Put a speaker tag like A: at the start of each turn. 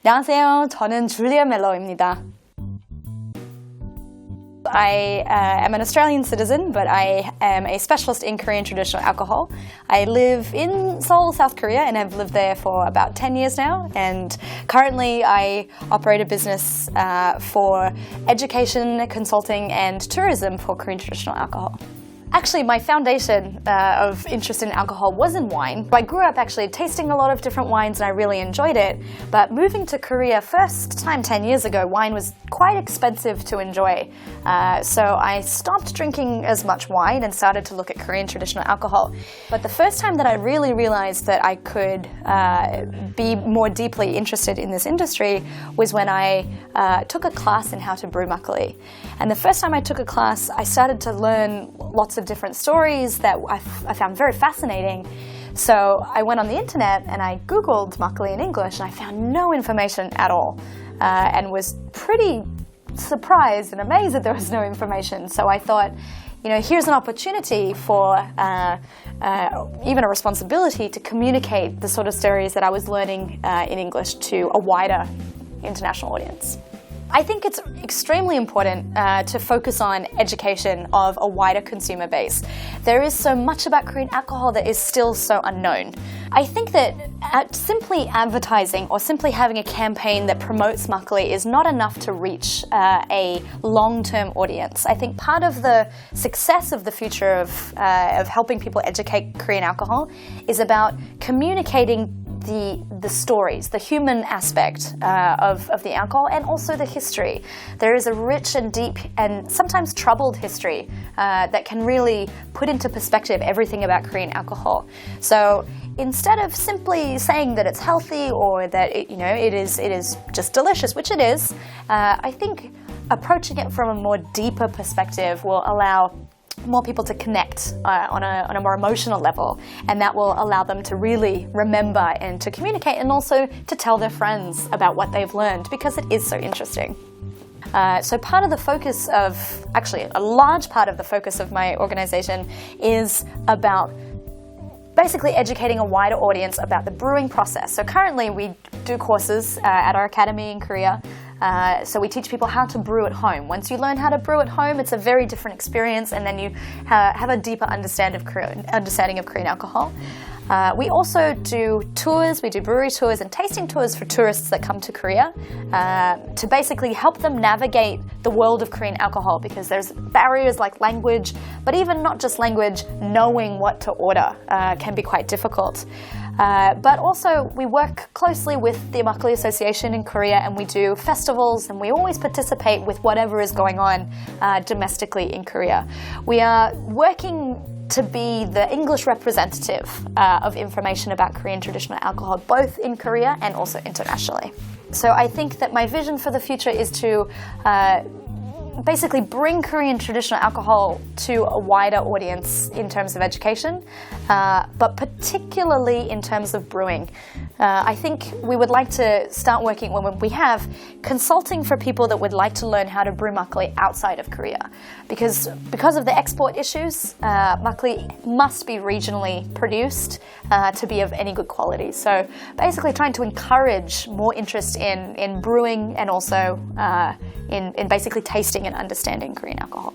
A: 안녕하세요. 저는 멜로입니다. I am an Australian citizen, but I am a specialist in Korean traditional alcohol. I live in Seoul, South Korea, and have lived there for about 10 years now. And currently I operate a business for education, consulting, and tourism for Korean traditional alcohol. Actually, my foundation of interest in alcohol was in wine. I grew up actually tasting a lot of different wines and I really enjoyed it. But moving to Korea first time 10 years ago, wine was quite expensive to enjoy. So I stopped drinking as much wine and started to look at Korean traditional alcohol. But the first time that I really realized that I could be more deeply interested in this industry was when I took a class in how to brew makgeolli. And the first time I took a class, I started to learn lots of different stories that I found very fascinating. So I went on the internet and I Googled makgeolli in English and I found no information at all and was pretty surprised and amazed that there was no information. So I thought, you know, here's an opportunity for even a responsibility to communicate the sort of stories that I was learning in English to a wider international audience. I think it's extremely important to focus on education of a wider consumer base. There is so much about Korean alcohol that is still so unknown. I think that simply advertising or simply having a campaign that promotes makgeolli is not enough to reach a long-term audience. I think part of the success of the future of helping people educate Korean alcohol is about communicating the stories, the human aspect of the alcohol, and also the history. There is a rich and deep and sometimes troubled history that can really put into perspective everything about Korean alcohol. So instead of simply saying that it's healthy or that it is just delicious, which it is, I think approaching it from a more deeper perspective will allow more people to connect on a more emotional level, and that will allow them to really remember and to communicate and also to tell their friends about what they've learned because it is so interesting. So part of the focus of, actually a large part of the focus of my organization is about basically educating a wider audience about the brewing process. So currently we do courses at our academy in Korea. So we teach people how to brew at home. Once you learn how to brew at home, it's a very different experience, and then you have a deeper understanding of Korean alcohol. We also do tours, we do brewery tours and tasting tours for tourists that come to Korea to basically help them navigate the world of Korean alcohol, because there's barriers like language, but even not just language, knowing what to order can be quite difficult. But also we work closely with the Makgeolli Association in Korea, and we do festivals, and we always participate with whatever is going on domestically in Korea. We are working to be the English representative of information about Korean traditional alcohol, both in Korea and also internationally. So I think that my vision for the future is to basically bring Korean traditional alcohol to a wider audience in terms of education, but particularly in terms of brewing. I think we would like to start working when we have consulting for people that would like to learn how to brew makgeolli outside of Korea. Because of the export issues, makgeolli must be regionally produced to be of any good quality. So basically trying to encourage more interest in brewing and also in basically tasting and understanding Korean alcohol.